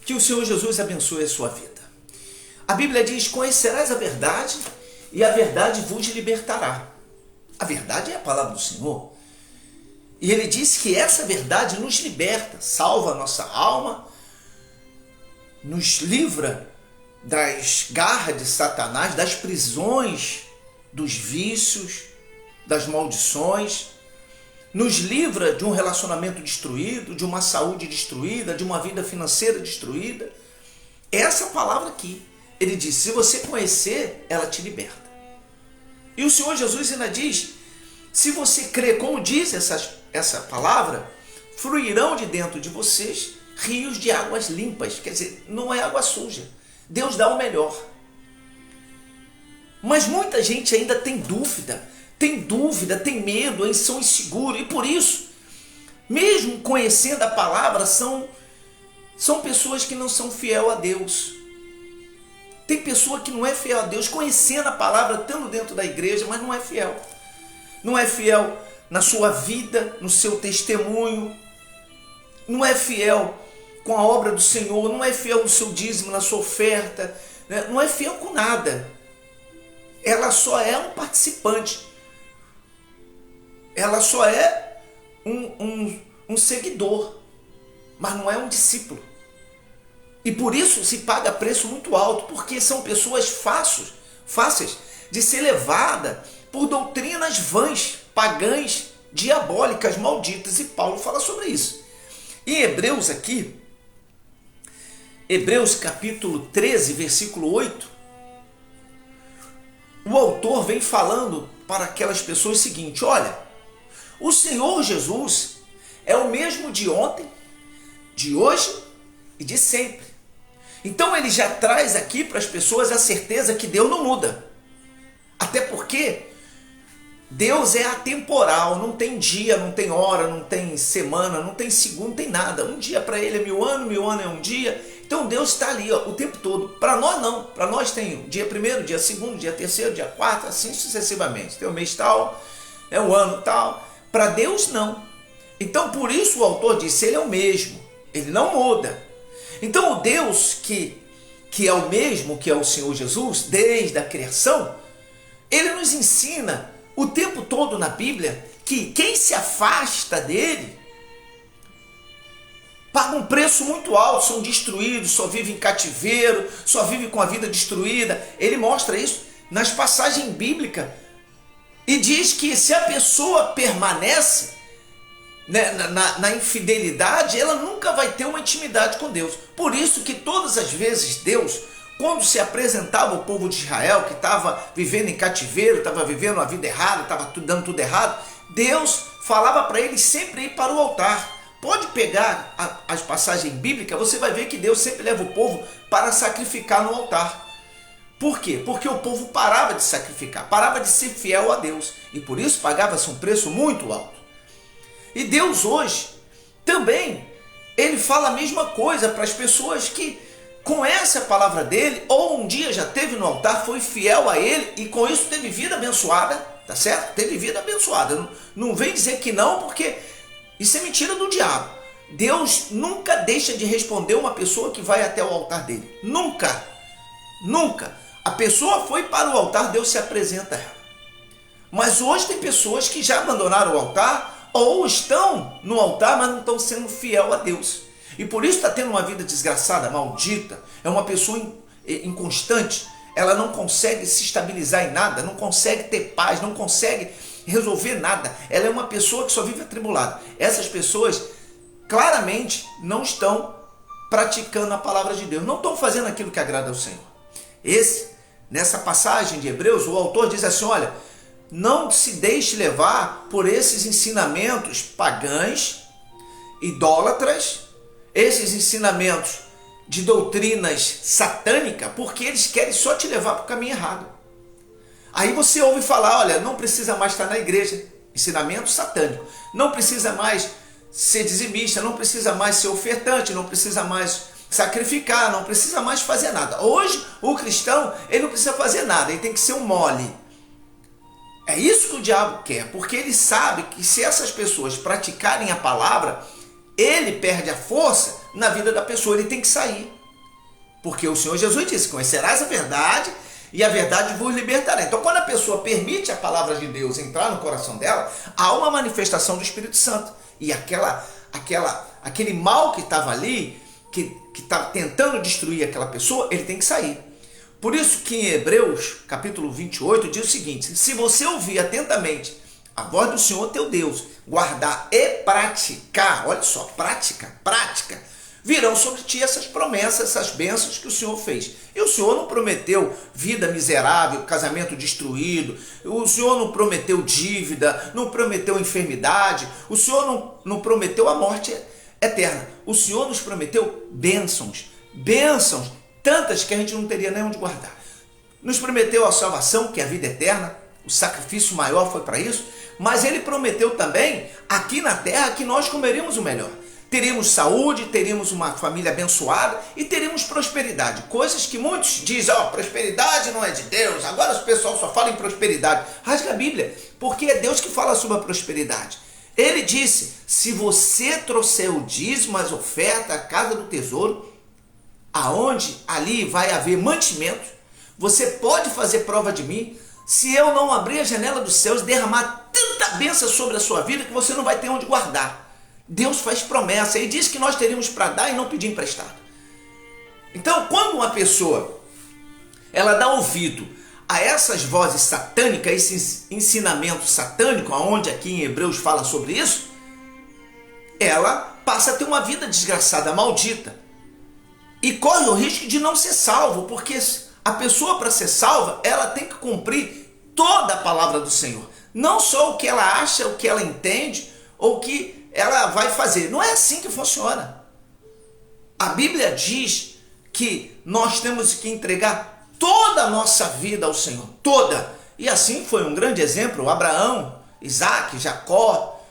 Que o Senhor Jesus abençoe a sua vida. A Bíblia diz: conhecerás a verdade e a verdade vos libertará. A verdade é a palavra do Senhor. E ele diz que essa verdade nos liberta, salva a nossa alma, nos livra das garras de Satanás, das prisões, dos vícios, das maldições, nos livra de um relacionamento destruído, de uma saúde destruída, de uma vida financeira destruída. Essa palavra aqui, ele diz: se você conhecer, ela te liberta. E o Senhor Jesus ainda diz: se você crer, como diz essa palavra, fluirão de dentro de vocês rios de águas limpas. Quer dizer, não é água suja. Deus dá o melhor. Mas muita gente ainda tem dúvida, tem medo, são inseguros. E por isso, mesmo conhecendo a palavra, são pessoas que não são fiel a Deus. Tem pessoa que não é fiel a Deus, conhecendo a palavra, estando dentro da igreja, mas não é fiel. Não é fiel na sua vida, no seu testemunho. Não é fiel com a obra do Senhor. Não é fiel no seu dízimo, na sua oferta. Não é fiel com nada. Ela só é um participante. Ela só é um seguidor, mas não é um discípulo. E por isso se paga preço muito alto, porque são pessoas fáceis de ser levada por doutrinas vãs, pagãs, diabólicas, malditas. E Paulo fala sobre isso. Em Hebreus aqui, Hebreus capítulo 13, versículo 8, o autor vem falando para aquelas pessoas o seguinte: olha, o Senhor Jesus é o mesmo de ontem, de hoje e de sempre. Então ele já traz aqui para as pessoas a certeza que Deus não muda. Até porque Deus é atemporal, não tem dia, não tem hora, não tem semana, não tem segundo, não tem nada. Um dia para ele é 1000 anos, 1000 anos é um dia. Então Deus está ali o tempo todo. Para nós não, para nós tem o dia primeiro, dia segundo, dia terceiro, dia quarto, assim sucessivamente. Tem o mês tal, é o ano tal. Para Deus não. Então por isso o autor disse: ele é o mesmo, ele não muda. Então o Deus que é o mesmo, que é o Senhor Jesus, desde a criação, ele nos ensina o tempo todo na Bíblia que quem se afasta dele paga um preço muito alto, são destruídos, só vive em cativeiro, só vive com a vida destruída. Ele mostra isso nas passagens bíblicas e diz que se a pessoa permanece na infidelidade, ela nunca vai ter uma intimidade com Deus. Por isso que todas as vezes Deus, quando se apresentava ao povo de Israel, que estava vivendo em cativeiro, estava vivendo a vida errada, estava dando tudo errado, Deus falava para eles sempre ir para o altar. Pode pegar as passagens bíblicas, você vai ver que Deus sempre leva o povo para sacrificar no altar. Por quê? Porque o povo parava de sacrificar, parava de ser fiel a Deus. E por isso pagava-se um preço muito alto. E Deus hoje também, ele fala a mesma coisa para as pessoas que conhecem a palavra dele, ou um dia já teve no altar, foi fiel a ele e com isso teve vida abençoada, tá certo? Teve vida abençoada. Não vem dizer que não, porque isso é mentira do diabo. Deus nunca deixa de responder uma pessoa que vai até o altar dele. Nunca. Nunca. A pessoa foi para o altar, Deus se apresenta a ela. Mas hoje tem pessoas que já abandonaram o altar, ou estão no altar, mas não estão sendo fiel a Deus. E por isso está tendo uma vida desgraçada, maldita. É uma pessoa inconstante. Ela não consegue se estabilizar em nada, não consegue ter paz, não consegue resolver nada. Ela é uma pessoa que só vive atribulada. Essas pessoas claramente não estão praticando a palavra de Deus. Não estão fazendo aquilo que agrada ao Senhor. Nessa passagem de Hebreus, o autor diz assim: olha, não se deixe levar por esses ensinamentos pagãos, idólatras, esses ensinamentos de doutrinas satânicas, porque eles querem só te levar para o caminho errado. Aí você ouve falar: olha, não precisa mais estar na igreja, ensinamento satânico, não precisa mais ser dizimista, não precisa mais ser ofertante, não precisa mais sacrificar, não precisa mais fazer nada. Hoje o cristão, ele não precisa fazer nada, ele tem que ser um mole. É isso que o diabo quer, porque ele sabe que se essas pessoas praticarem a palavra, ele perde a força na vida da pessoa, ele tem que sair. Porque o Senhor Jesus disse: conhecerás a verdade e a verdade vos libertará. Então, quando a pessoa permite a palavra de Deus entrar no coração dela, há uma manifestação do Espírito Santo. E aquele mal que estava ali, que estava tentando destruir aquela pessoa, ele tem que sair. Por isso que em Hebreus, capítulo 28, diz o seguinte: se você ouvir atentamente a voz do Senhor teu Deus, guardar e praticar, olha só, prática, virão sobre ti essas promessas, essas bênçãos que o Senhor fez. E o Senhor não prometeu vida miserável, casamento destruído, o Senhor não prometeu dívida, não prometeu enfermidade, o Senhor não prometeu a morte eterna. O Senhor nos prometeu bênçãos, tantas que a gente não teria nem onde guardar. Nos prometeu a salvação, que é a vida eterna, o sacrifício maior foi para isso, mas ele prometeu também, aqui na terra, que nós comeríamos o melhor. Teríamos saúde, teríamos uma família abençoada e teríamos prosperidade. Coisas que muitos dizem: prosperidade não é de Deus, agora o pessoal só fala em prosperidade. Rasga a Bíblia, porque é Deus que fala sobre a prosperidade. Ele disse: se você trouxer o dízimo, as ofertas, a casa do tesouro, aonde ali vai haver mantimento, você pode fazer prova de mim, se eu não abrir a janela dos céus e derramar tanta bênção sobre a sua vida que você não vai ter onde guardar. Deus faz promessa e diz que nós teríamos para dar e não pedir emprestado. Então, quando uma pessoa ela dá ouvido a essas vozes satânicas, esse ensinamento satânico, aonde aqui em Hebreus fala sobre isso, ela passa a ter uma vida desgraçada, maldita, e corre o risco de não ser salvo, porque a pessoa, para ser salva, ela tem que cumprir toda a palavra do Senhor, não só o que ela acha, o que ela entende, ou o que ela vai fazer. Não é assim que funciona. A Bíblia diz que nós temos que entregar toda a nossa vida ao Senhor, toda. E assim foi um grande exemplo Abraão, Isaac, Jacó.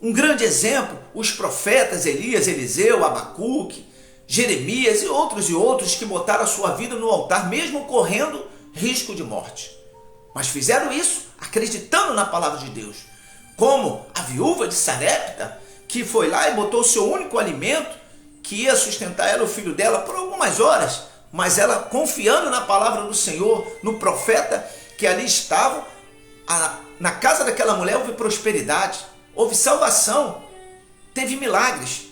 Um grande exemplo os profetas Elias, Eliseu, Abacuque, Jeremias e outros que botaram a sua vida no altar, mesmo correndo risco de morte. Mas fizeram isso acreditando na palavra de Deus. Como a viúva de Sarepta, que foi lá e botou o seu único alimento, que ia sustentar ela e o filho dela por algumas horas, mas ela, confiando na palavra do Senhor, no profeta que ali estava, na casa daquela mulher houve prosperidade, houve salvação, teve milagres.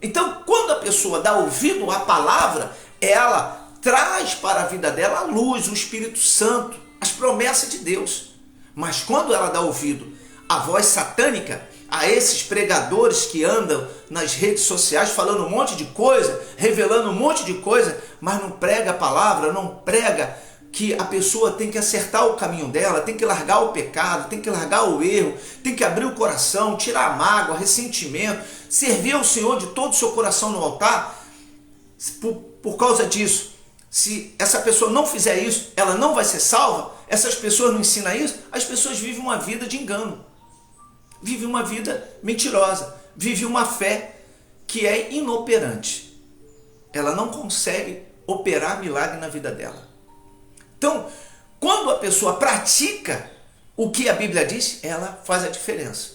Então, quando a pessoa dá ouvido à palavra, ela traz para a vida dela a luz, o Espírito Santo, as promessas de Deus. Mas quando ela dá ouvido a voz satânica, a esses pregadores que andam nas redes sociais falando um monte de coisa, revelando um monte de coisa, mas não prega a palavra, não prega que a pessoa tem que acertar o caminho dela, tem que largar o pecado, tem que largar o erro, tem que abrir o coração, tirar a mágoa, ressentimento, servir ao Senhor de todo o seu coração no altar. Por causa disso, se essa pessoa não fizer isso, ela não vai ser salva. Essas pessoas não ensinam isso, as pessoas vivem uma vida de engano. Vive uma vida mentirosa, vive uma fé que é inoperante. Ela não consegue operar milagre na vida dela. Então, quando a pessoa pratica o que a Bíblia diz, ela faz a diferença.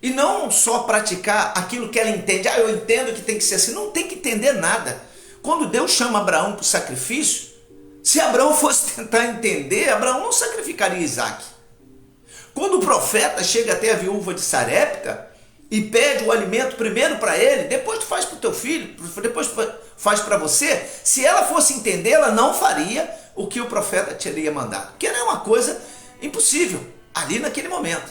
E não só praticar aquilo que ela entende. Eu entendo que tem que ser assim. Não tem que entender nada. Quando Deus chama Abraão para o sacrifício, se Abraão fosse tentar entender, Abraão não sacrificaria Isaac. Quando o profeta chega até a viúva de Sarepta e pede o alimento primeiro para ele, depois tu faz para o teu filho, depois tu faz para você, se ela fosse entender, ela não faria o que o profeta teria mandado, que era uma coisa impossível ali naquele momento.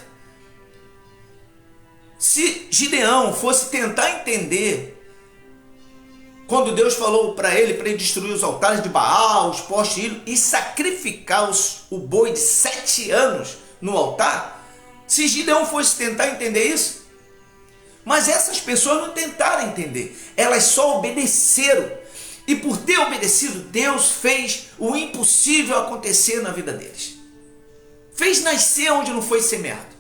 Se Gideão fosse tentar entender, quando Deus falou para ele destruir os altares de Baal, os postes de ídolo e sacrificar o boi de 7 anos no altar, se Gideão fosse tentar entender isso, mas essas pessoas não tentaram entender, elas só obedeceram, e por ter obedecido, Deus fez o impossível acontecer na vida deles, fez nascer onde não foi semeado.